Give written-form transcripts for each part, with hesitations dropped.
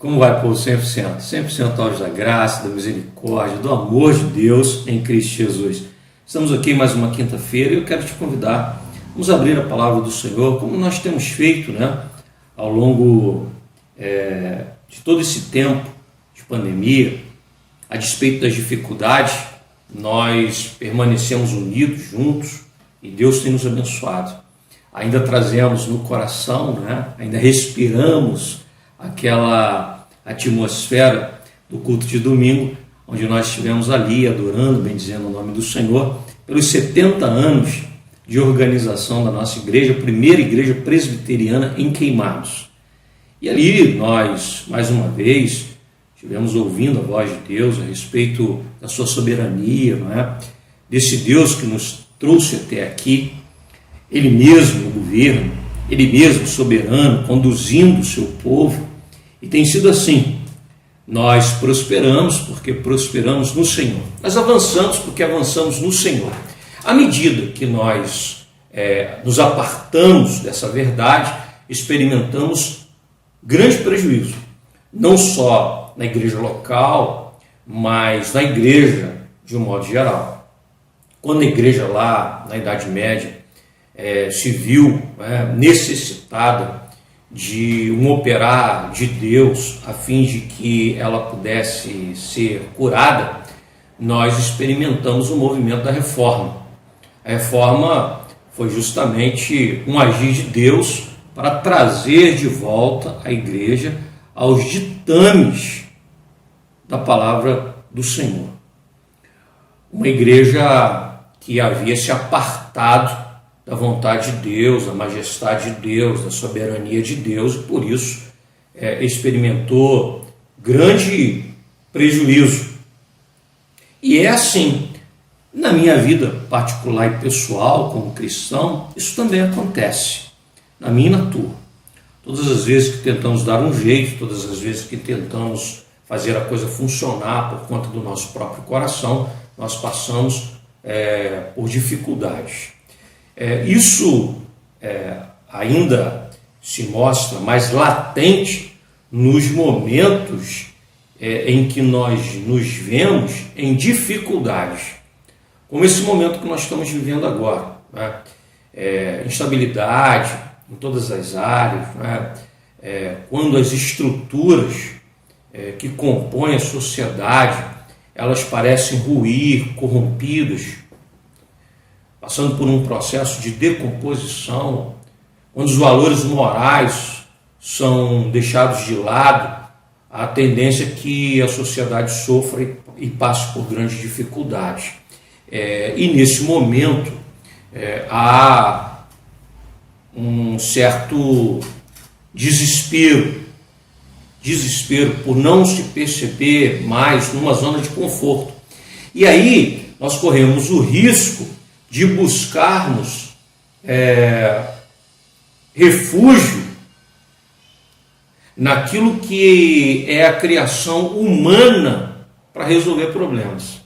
Como vai, povo? 100%. 100% aos da graça, da misericórdia, do amor de Deus em Cristo Jesus. Estamos aqui mais uma quinta-feira e eu quero te convidar. Vamos abrir a palavra do Senhor, como nós temos feito, ao longo de todo esse tempo de pandemia, a despeito das dificuldades, nós permanecemos unidos, juntos, e Deus tem nos abençoado. Ainda trazemos no coração, ainda respiramos aquela atmosfera do culto de domingo, onde nós estivemos ali adorando, bendizendo o nome do Senhor, pelos 70 anos de organização da nossa igreja, a primeira igreja presbiteriana em Queimados. E ali nós, mais uma vez, estivemos ouvindo a voz de Deus a respeito da sua soberania, desse Deus que nos trouxe até aqui, Ele mesmo no governo, Ele mesmo soberano, conduzindo o seu povo. E tem sido assim. Nós prosperamos porque prosperamos no Senhor. Nós avançamos porque avançamos no Senhor. À medida que nós nos apartamos dessa verdade, experimentamos grande prejuízo. Não só na igreja local, mas na igreja de um modo geral. Quando a igreja lá, na Idade Média, se viu necessitada de um operar de Deus a fim de que ela pudesse ser curada, nós experimentamos o movimento da reforma. A reforma foi justamente um agir de Deus para trazer de volta a igreja aos ditames da palavra do Senhor. Uma igreja que havia se apartado da vontade de Deus, da majestade de Deus, da soberania de Deus, e por isso experimentou grande prejuízo. E é assim, na minha vida particular e pessoal, como cristão, isso também acontece, na minha e na tua. Todas as vezes que tentamos dar um jeito, todas as vezes que tentamos fazer a coisa funcionar por conta do nosso próprio coração, nós passamos por dificuldades. Isso ainda se mostra mais latente nos momentos em que nós nos vemos em dificuldades, como esse momento que nós estamos vivendo agora, instabilidade em todas as áreas, quando as estruturas que compõem a sociedade, elas parecem ruir, corrompidas, passando por um processo de decomposição, quando os valores morais são deixados de lado, a tendência é que a sociedade sofra e passe por grandes dificuldades. E nesse momento há um certo desespero por não se perceber mais numa zona de conforto. E aí nós corremos o risco de buscarmos refúgio naquilo que é a criação humana para resolver problemas.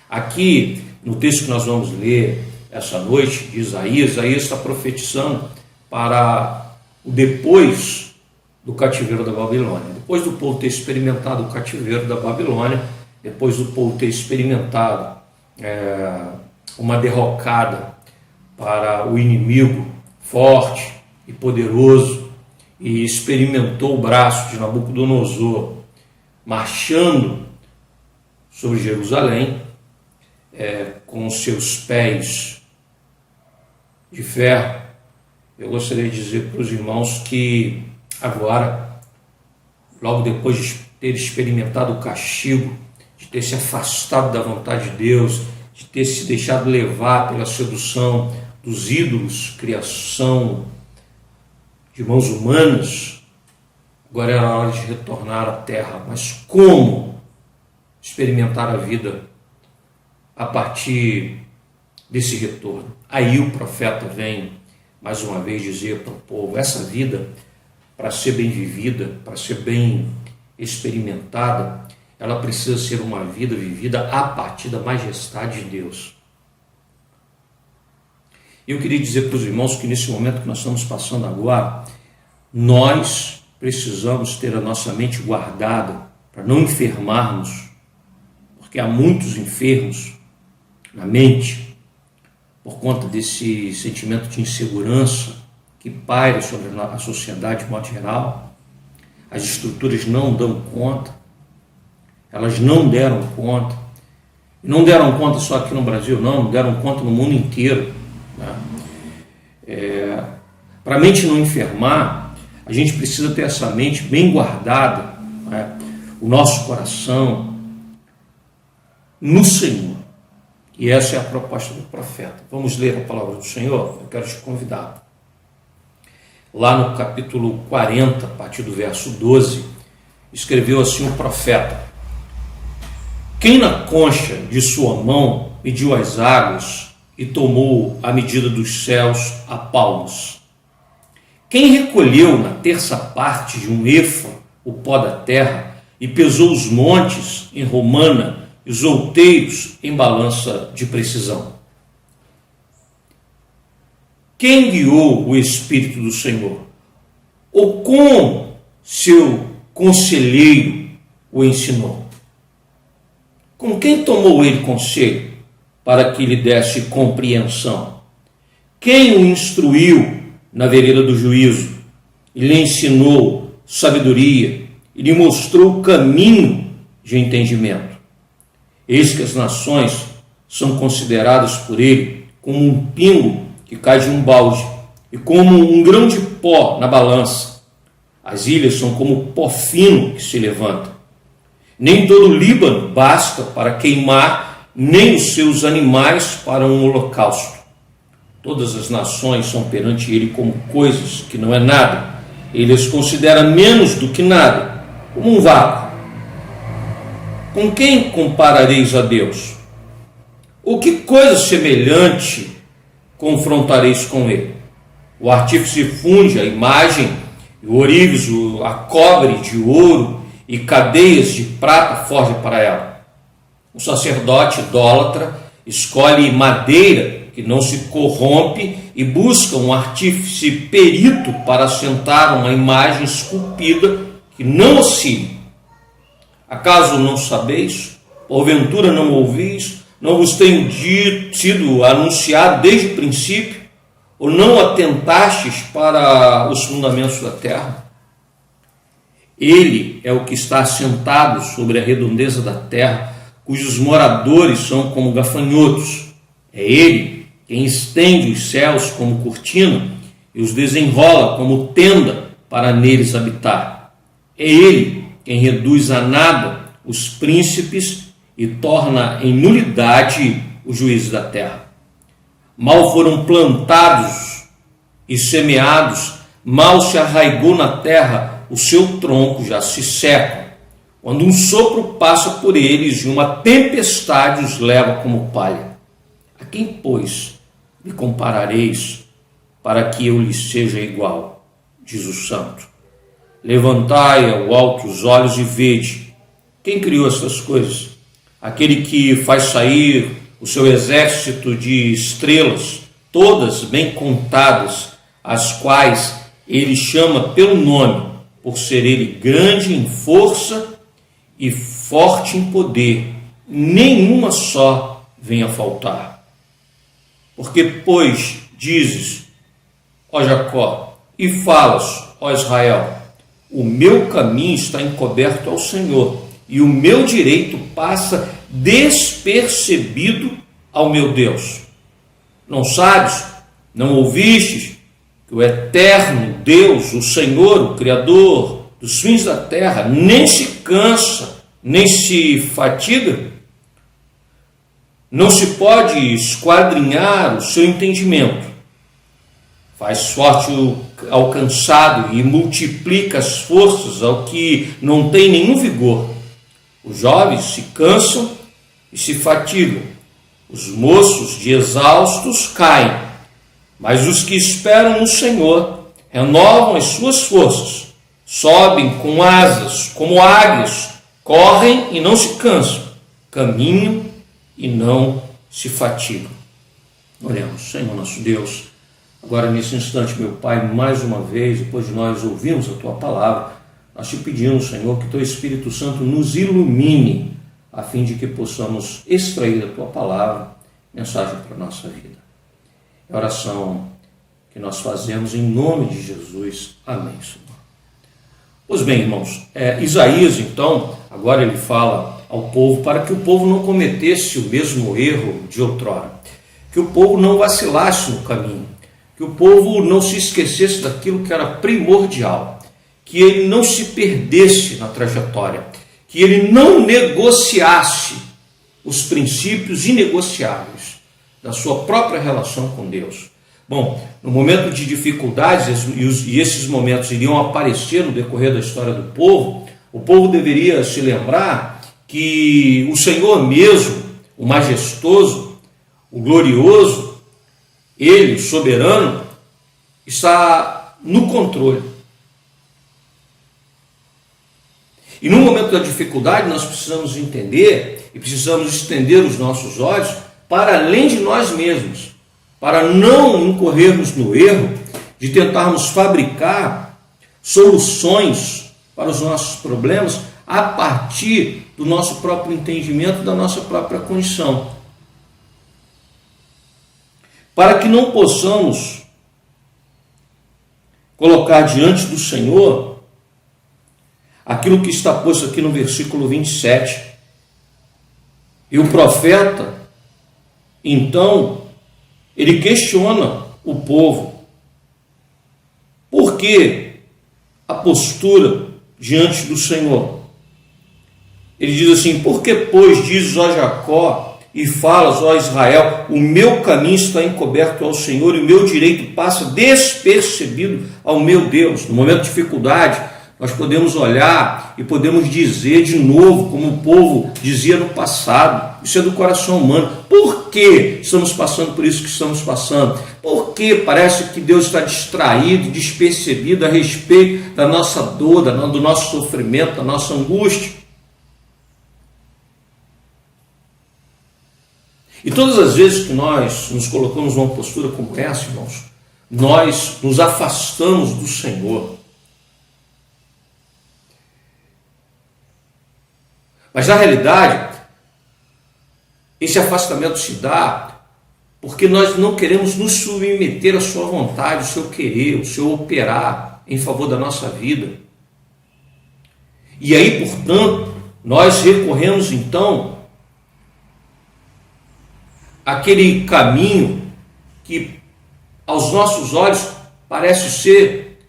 Aqui, no texto que nós vamos ler essa noite, de Isaías está profetizando para o depois do cativeiro da Babilônia. Depois do povo ter experimentado o cativeiro da Babilônia, depois do povo ter experimentado uma derrocada para o inimigo forte e poderoso, e experimentou o braço de Nabucodonosor marchando sobre Jerusalém, com os seus pés de ferro. Eu gostaria de dizer para os irmãos que agora, logo depois de ter experimentado o castigo, de ter se afastado da vontade de Deus, de ter se deixado levar pela sedução dos ídolos, criação de mãos humanas, agora era a hora de retornar à terra. Mas como experimentar a vida a partir desse retorno? Aí o profeta vem mais uma vez dizer para o povo: essa vida, para ser bem vivida, para ser bem experimentada, ela precisa ser uma vida vivida a partir da majestade de Deus. E eu queria dizer para os irmãos que nesse momento que nós estamos passando agora, nós precisamos ter a nossa mente guardada para não enfermarmos, porque há muitos enfermos na mente por conta desse sentimento de insegurança que paira sobre a sociedade de modo geral. As estruturas não dão conta, elas não deram conta, e não deram conta só aqui no Brasil, não deram conta no mundo inteiro, né? Para a mente não enfermar, a gente precisa ter essa mente bem guardada, né? O nosso coração no Senhor. E essa é a proposta do profeta. Vamos ler a palavra do Senhor? Eu quero te convidar. Lá no capítulo 40, a partir do verso 12, escreveu assim o profeta: quem na concha de sua mão mediu as águas e tomou a medida dos céus a palmos? Quem recolheu na terça parte de um efa o pó da terra e pesou os montes em romana e os outeiros em balança de precisão? Quem guiou o Espírito do Senhor? Ou com seu conselheiro o ensinou? Com quem tomou ele conselho para que lhe desse compreensão? Quem o instruiu na vereda do juízo e lhe ensinou sabedoria e lhe mostrou o caminho de entendimento? Eis que as nações são consideradas por ele como um pingo que cai de um balde e como um grão de pó na balança. As ilhas são como pó fino que se levanta. Nem todo o Líbano basta para queimar, nem os seus animais para um holocausto. Todas as nações são perante ele como coisas que não é nada. Ele as considera menos do que nada, como um vácuo. Com quem comparareis a Deus? Ou que coisa semelhante confrontareis com ele? O artífice funde a imagem, e o ourives a cobre de ouro, e cadeias de prata forja para ela. O sacerdote idólatra escolhe madeira que não se corrompe e busca um artífice perito para assentar uma imagem esculpida que não oscile. Acaso não sabeis? Porventura não ouvis? Não vos tenho sido anunciado desde o princípio? Ou não atentastes para os fundamentos da terra? Ele é o que está assentado sobre a redondeza da terra, cujos moradores são como gafanhotos. É ele quem estende os céus como cortina e os desenrola como tenda para neles habitar. É ele quem reduz a nada os príncipes e torna em nulidade o juízo da terra. Mal foram plantados e semeados, mal se arraigou na terra, o seu tronco já se seca, quando um sopro passa por eles e uma tempestade os leva como palha. A quem, pois, me comparareis para que eu lhe seja igual? Diz o santo. Levantai ao alto os olhos e vede. Quem criou essas coisas? Aquele que faz sair o seu exército de estrelas, todas bem contadas, as quais ele chama pelo nome, por ser ele grande em força e forte em poder, nenhuma só vem a faltar. Porque, pois, dizes, ó Jacó, e falas, ó Israel, o meu caminho está encoberto ao Senhor, e o meu direito passa despercebido ao meu Deus. Não sabes, não ouvistes, que o eterno Deus, o Senhor, o Criador dos fins da terra, nem se cansa, nem se fatiga? Não se pode esquadrinhar o seu entendimento. Faz forte ao cansado e multiplica as forças ao que não tem nenhum vigor. Os jovens se cansam e se fatigam. Os moços de exaustos caem. Mas os que esperam no Senhor renovam as suas forças, sobem com asas como águias, correm e não se cansam, caminham e não se fatigam. Oremos. Senhor nosso Deus, Agora, nesse instante, meu Pai, mais uma vez, depois de nós ouvirmos a Tua palavra, nós te pedimos, Senhor, que Teu Espírito Santo nos ilumine, a fim de que possamos extrair da Tua palavra mensagem para a nossa vida. É a oração que nós fazemos em nome de Jesus. Amém, Senhor. Pois bem, irmãos, Isaías, então, agora ele fala ao povo para que o povo não cometesse o mesmo erro de outrora, que o povo não vacilasse no caminho, que o povo não se esquecesse daquilo que era primordial, que ele não se perdesse na trajetória, que ele não negociasse os princípios inegociáveis da sua própria relação com Deus. Bom, no momento de dificuldades, e esses momentos iriam aparecer no decorrer da história do povo, o povo deveria se lembrar que o Senhor mesmo, o majestoso, o glorioso, ele, o soberano, está no controle. E no momento da dificuldade nós precisamos entender e precisamos estender os nossos olhos para além de nós mesmos, para não incorrermos no erro de tentarmos fabricar soluções para os nossos problemas a partir do nosso próprio entendimento, da nossa própria condição. Para que não possamos colocar diante do Senhor aquilo que está posto aqui no versículo 27. E o profeta, então, ele questiona o povo. Por que a postura diante do Senhor? Ele diz assim: por que, pois, dizes, ó Jacó, e falas, ó Israel, o meu caminho está encoberto ao Senhor e o meu direito passa despercebido ao meu Deus? No momento de dificuldade, nós podemos olhar e podemos dizer de novo, como o povo dizia no passado, isso é do coração humano: por que estamos passando por isso que estamos passando? Por que parece que Deus está distraído, despercebido a respeito da nossa dor, do nosso sofrimento, da nossa angústia? E todas as vezes que nós nos colocamos numa postura como essa, irmãos, nós nos afastamos do Senhor. Mas na realidade, esse afastamento se dá porque nós não queremos nos submeter à sua vontade, ao seu querer, ao seu operar em favor da nossa vida. E aí, portanto, nós recorremos então àquele caminho que aos nossos olhos parece ser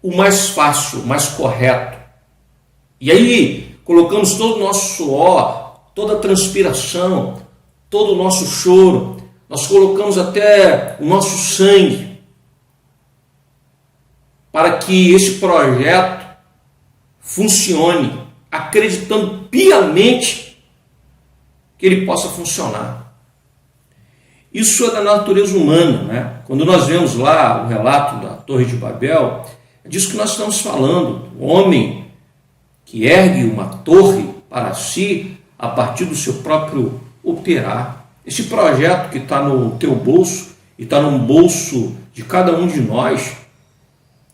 o mais fácil, o mais correto. E aí colocamos todo o nosso suor, toda a transpiração, todo o nosso choro, nós colocamos até o nosso sangue para que esse projeto funcione, acreditando piamente que ele possa funcionar. Isso é da natureza humana, né? Quando nós vemos lá o relato da Torre de Babel, é disso que nós estamos falando. O homem que ergue uma torre para si a partir do seu próprio operar. Esse projeto que está no teu bolso e está no bolso de cada um de nós,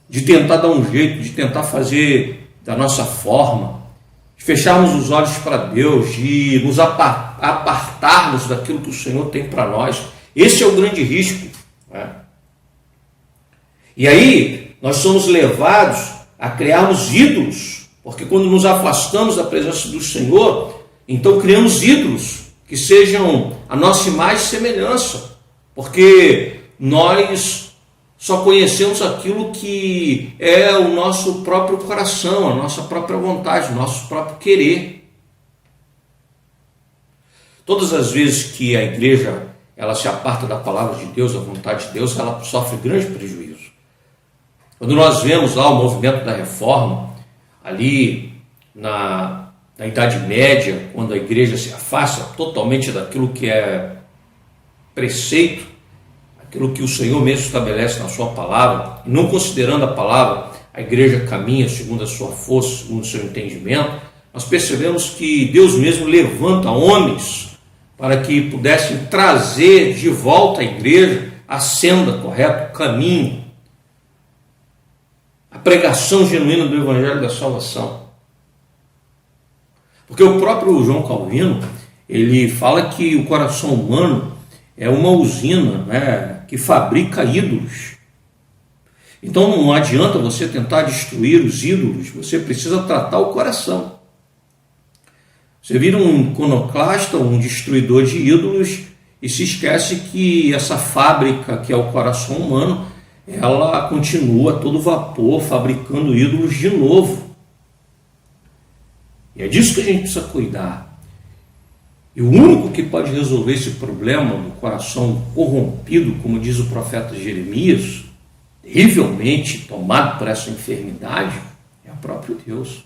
de tentar dar um jeito, de tentar fazer da nossa forma, de fecharmos os olhos para Deus, de nos apartarmos daquilo que o Senhor tem para nós. Esse é o grande risco, né? E aí nós somos levados a criarmos ídolos, porque quando nos afastamos da presença do Senhor, então criamos ídolos que sejam a nossa imagem e semelhança, porque nós só conhecemos aquilo que é o nosso próprio coração, a nossa própria vontade, o nosso próprio querer. Todas as vezes que a igreja ela se aparta da palavra de Deus, da vontade de Deus, ela sofre grande prejuízo. Quando nós vemos lá o movimento da reforma, ali na Idade Média, quando a igreja se afasta totalmente daquilo que é preceito, aquilo que o Senhor mesmo estabelece na sua palavra, e não considerando a palavra, a igreja caminha segundo a sua força, segundo o seu entendimento, nós percebemos que Deus mesmo levanta homens para que pudessem trazer de volta à igreja a senda correta, o caminho, a pregação genuína do Evangelho da salvação. Porque o próprio João Calvino, ele fala que o coração humano é uma usina, né, que fabrica ídolos. Então não adianta você tentar destruir os ídolos, você precisa tratar o coração. Você vira um iconoclasta, um destruidor de ídolos, e se esquece que essa fábrica que é o coração humano, ela continua a todo vapor fabricando ídolos de novo. E é disso que a gente precisa cuidar. E o único que pode resolver esse problema do coração corrompido, como diz o profeta Jeremias, terrivelmente tomado por essa enfermidade, é o próprio Deus.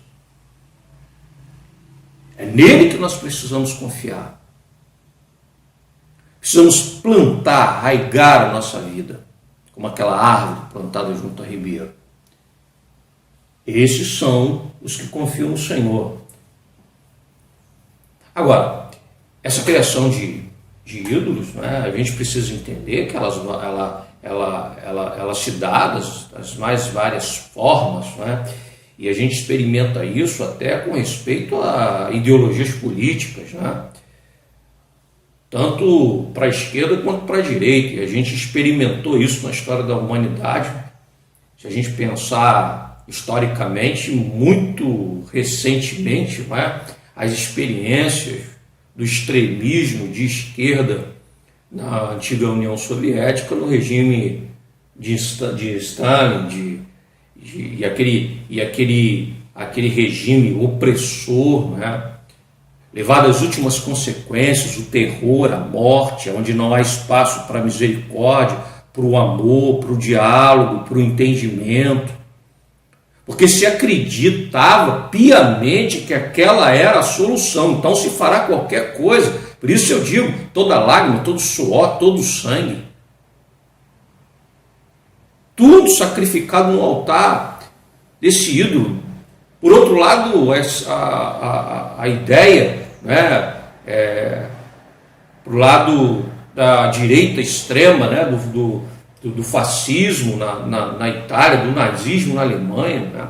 É nele que nós precisamos confiar. Precisamos plantar, arraigar a nossa vida, como aquela árvore plantada junto a ribeiro. Esses são os que confiam no Senhor. Agora, essa criação de ídolos, né, a gente precisa entender que ela se dá das mais várias formas, né, e a gente experimenta isso até com respeito a ideologias políticas, né, tanto para a esquerda quanto para a direita, e a gente experimentou isso na história da humanidade. Se a gente pensar historicamente, muito recentemente, né, as experiências do extremismo de esquerda na antiga União Soviética, no regime de Stalin, e aquele regime opressor, né, levado às últimas consequências, o terror, a morte, onde não há espaço para a misericórdia, para o amor, para o diálogo, para o entendimento. Porque se acreditava piamente que aquela era a solução, então se fará qualquer coisa. Por isso eu digo, toda lágrima, todo suor, todo sangue, tudo sacrificado no altar desse ídolo. Por outro lado, a ideia, né, para o lado da direita extrema, né, do fascismo na Itália, do nazismo na Alemanha, né?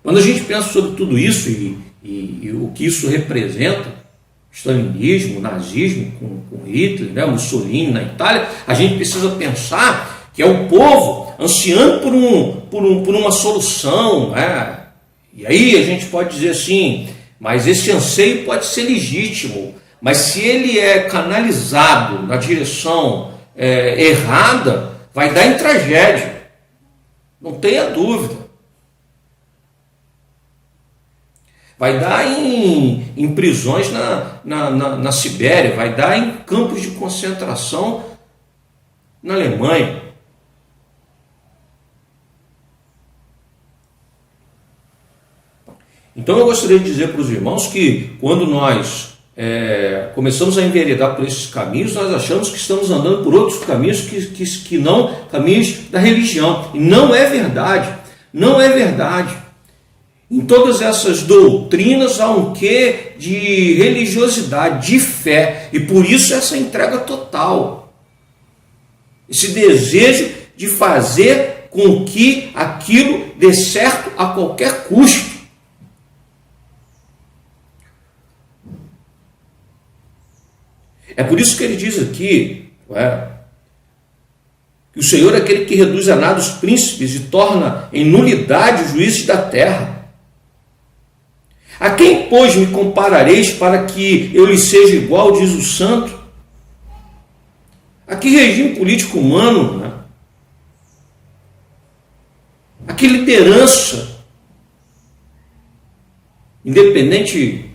Quando a gente pensa sobre tudo isso e o que isso representa, o stalinismo, o nazismo com Hitler, né, Mussolini na Itália, a gente precisa pensar que é o povo ansiando por uma solução, né? E aí a gente pode dizer assim, mas esse anseio pode ser legítimo, mas se ele é canalizado na direção errada, vai dar em tragédia. Não tenha dúvida. Vai dar em prisões na Sibéria, vai dar em campos de concentração na Alemanha. Então eu gostaria de dizer para os irmãos que quando nós começamos a enveredar por esses caminhos, nós achamos que estamos andando por outros caminhos que não caminhos da religião. E não é verdade. Não é verdade. Em todas essas doutrinas há um quê de religiosidade, de fé. E por isso essa entrega total. Esse desejo de fazer com que aquilo dê certo a qualquer custo. É por isso que ele diz aqui, que o Senhor é aquele que reduz a nada os príncipes e torna em nulidade os juízes da terra. A quem, pois, me comparareis para que eu lhe seja igual, diz o santo? A que regime político humano, né? A que liderança, independente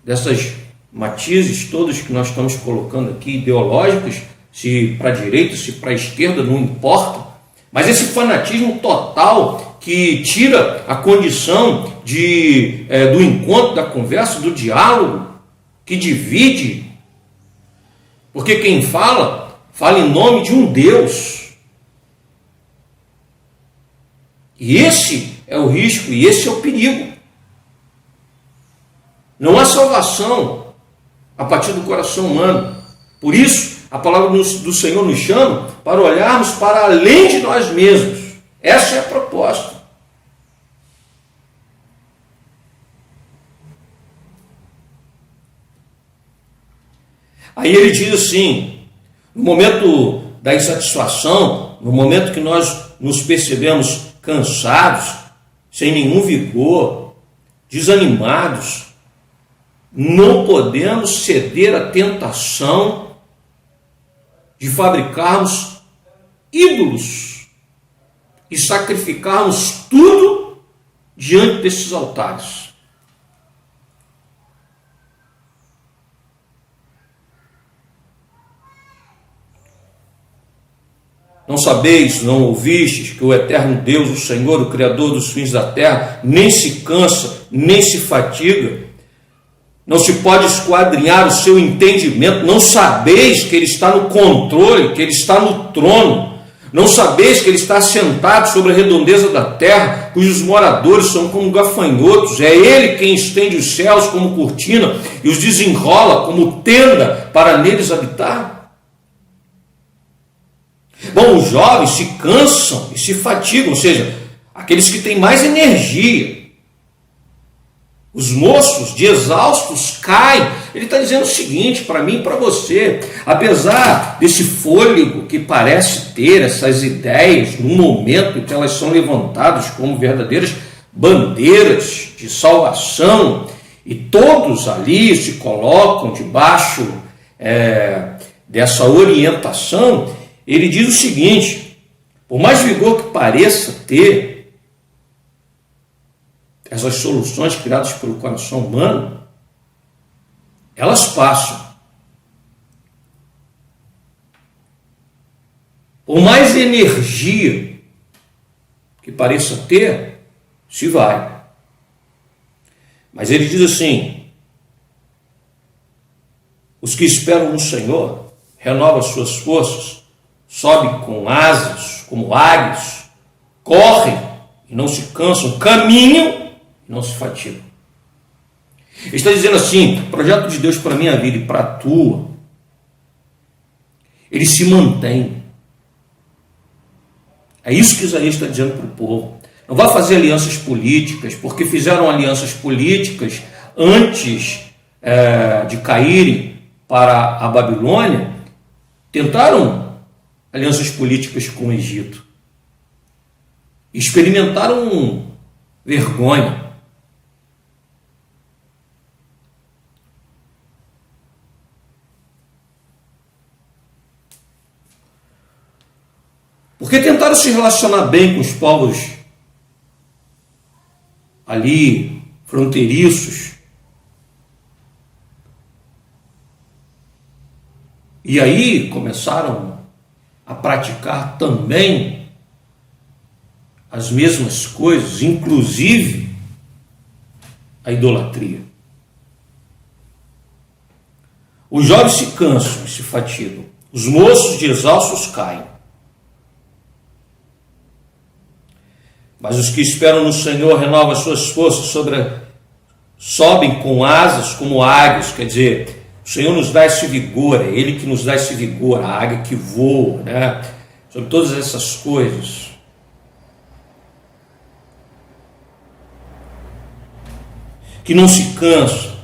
dessas matizes todos que nós estamos colocando aqui, ideológicos, se para a direita, se para a esquerda, não importa, mas esse fanatismo total que tira a condição do encontro, da conversa, do diálogo, que divide, porque quem fala em nome de um Deus, e esse é o risco, e esse é o perigo. Não há salvação a partir do coração humano. Por isso, a palavra do Senhor nos chama para olharmos para além de nós mesmos. Essa é a proposta. Aí ele diz assim, no momento da insatisfação, no momento que nós nos percebemos cansados, sem nenhum vigor, desanimados, não podemos ceder à tentação de fabricarmos ídolos e sacrificarmos tudo diante desses altares. Não sabeis, não ouvistes que o eterno Deus, o Senhor, o Criador dos fins da terra, nem se cansa, nem se fatiga? Não se pode esquadrinhar o seu entendimento? Não sabeis que Ele está no controle, que Ele está no trono? Não sabeis que Ele está sentado sobre a redondeza da terra, cujos moradores são como gafanhotos? É Ele quem estende os céus como cortina e os desenrola como tenda para neles habitar? Bom, os jovens se cansam e se fatigam, ou seja, aqueles que têm mais energia. Os moços de exaustos caem. Ele está dizendo o seguinte para mim e para você: apesar desse fôlego que parece ter, essas ideias, no momento em que elas são levantadas como verdadeiras bandeiras de salvação, e todos ali se colocam debaixo dessa orientação, ele diz o seguinte: por mais vigor que pareça ter essas soluções criadas pelo coração humano, elas passam. Por mais energia que pareça ter, se vai. Mas ele diz assim: os que esperam no Senhor renovam as suas forças, sobem com asas como águias, correm e não se cansam, caminham e não se fatigam. Ele está dizendo assim: o projeto de Deus para a minha vida e para a tua, ele se mantém. É isso que Isaías está dizendo para o povo. Não vá fazer alianças políticas, porque fizeram alianças políticas antes de caírem para a Babilônia, tentaram alianças políticas com o Egito, experimentaram vergonha. Porque tentaram se relacionar bem com os povos ali fronteiriços, e aí começaram a praticar também as mesmas coisas, inclusive a idolatria. Os jovens se cansam e se fatigam, os moços de exaustos caem. Mas os que esperam no Senhor renovam as suas forças, sobem com asas como águias. Quer dizer, o Senhor nos dá esse vigor, é Ele que nos dá esse vigor, a águia que voa, né? Sobre todas essas coisas. Que não se cansa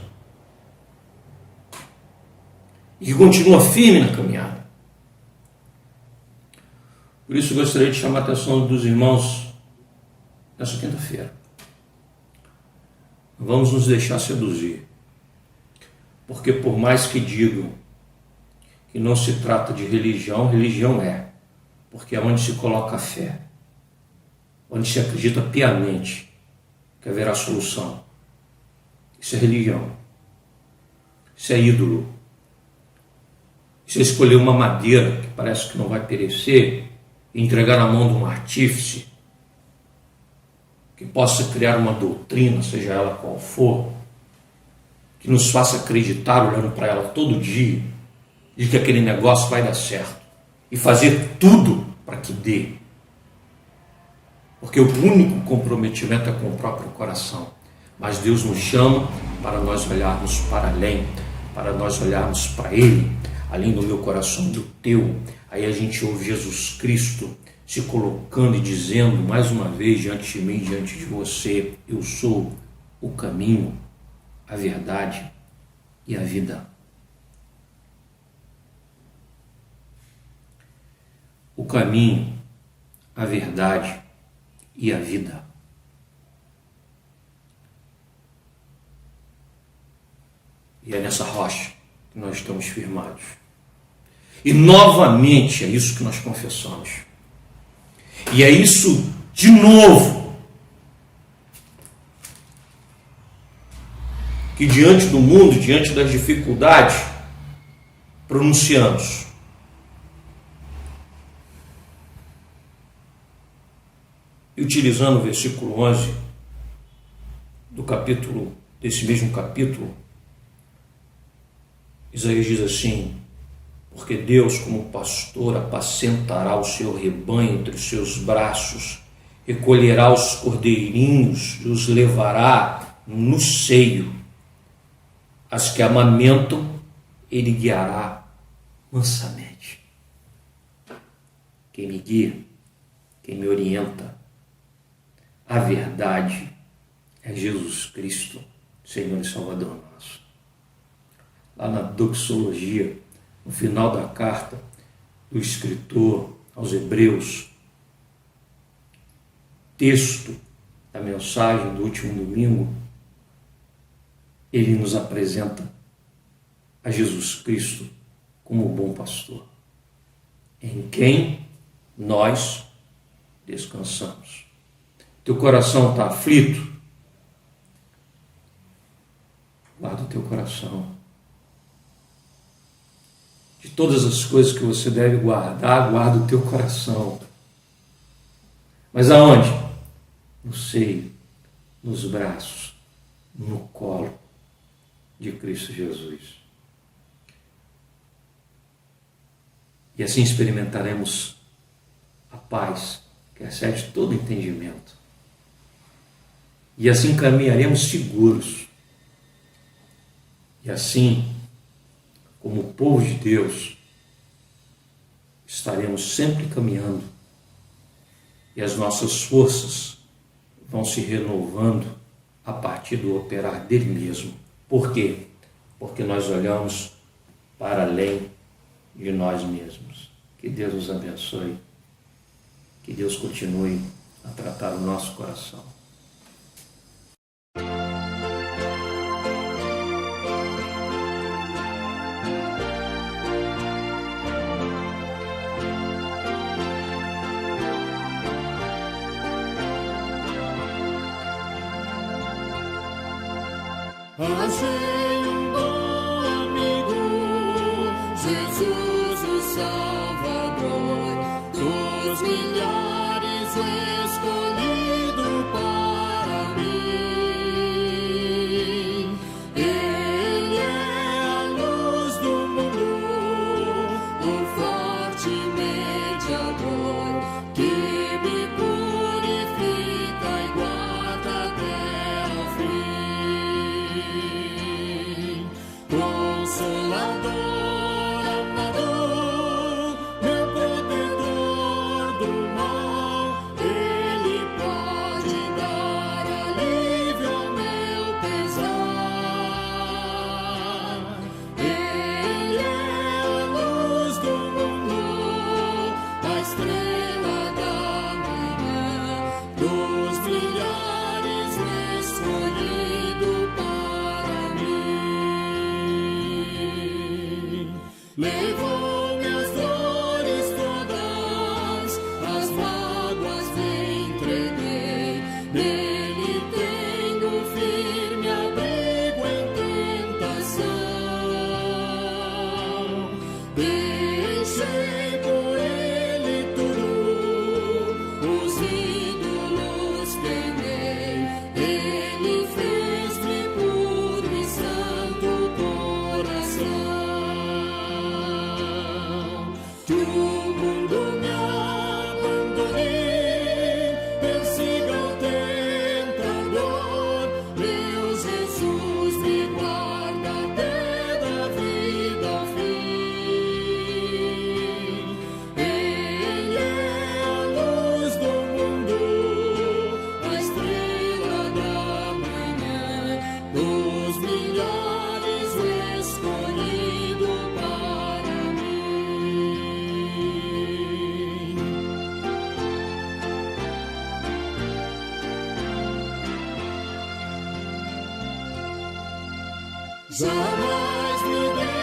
e que continua firme na caminhada. Por isso eu gostaria de chamar a atenção dos irmãos nessa quinta-feira. Vamos nos deixar seduzir, porque por mais que digam que não se trata de religião, religião é, porque é onde se coloca a fé, onde se acredita piamente que haverá solução. Isso é religião, isso é ídolo, isso é escolher uma madeira que parece que não vai perecer e entregar na mão de um artífice que possa criar uma doutrina, seja ela qual for, que nos faça acreditar, olhando para ela todo dia, de que aquele negócio vai dar certo, e fazer tudo para que dê. Porque o único comprometimento é com o próprio coração. Mas Deus nos chama para nós olharmos para além, para nós olharmos para Ele, além do meu coração e do teu. Aí a gente ouve Jesus Cristo se colocando e dizendo mais uma vez diante de mim, diante de você: eu sou o caminho, a verdade e a vida. O caminho, a verdade e a vida. E é nessa rocha que nós estamos firmados. E novamente é isso que nós confessamos. E é isso de novo que diante do mundo, diante das dificuldades, pronunciamos. E utilizando o versículo 11 desse mesmo capítulo, Isaías diz assim: porque Deus, como pastor, apacentará o seu rebanho entre os seus braços, recolherá os cordeirinhos e os levará no seio. As que amamentam, ele guiará mansamente. Quem me guia, quem me orienta, a verdade é Jesus Cristo, Senhor e Salvador nosso. Lá na doxologia, no final da carta do escritor aos Hebreus, texto da mensagem do último domingo, ele nos apresenta a Jesus Cristo como o bom pastor, em quem nós descansamos. Teu coração está aflito? Guarda o teu coração. De todas as coisas que você deve guardar, guarda o teu coração. Mas aonde? No seio, nos braços, no colo de Cristo Jesus. E assim experimentaremos a paz que excede todo entendimento. E assim caminharemos seguros. E assim, como o povo de Deus, estaremos sempre caminhando. E as nossas forças vão se renovando a partir do operar dele mesmo. Por quê? Porque nós olhamos para além de nós mesmos. Que Deus nos abençoe. Que Deus continue a tratar o nosso coração. Achei um bom amigo, Jesus o Salvador, dos milhares escolhido para mim. Ele é a luz do mundo, o forte mediador, que me purifica e guarda até ao fim. Consolador, amador, meu protetor do mal, ele pode dar alívio ao meu pesar. Ele é a luz do mundo, a estrela da manhã, dos milhares escolhido para mim. Levou minhas dores todas, as mágoas lhe entreguei. Nele tenho firme abrigo em tentação. Deixei por ele tudo, os ídolos queimei. Ele fez-me puro e santo coração. jamais me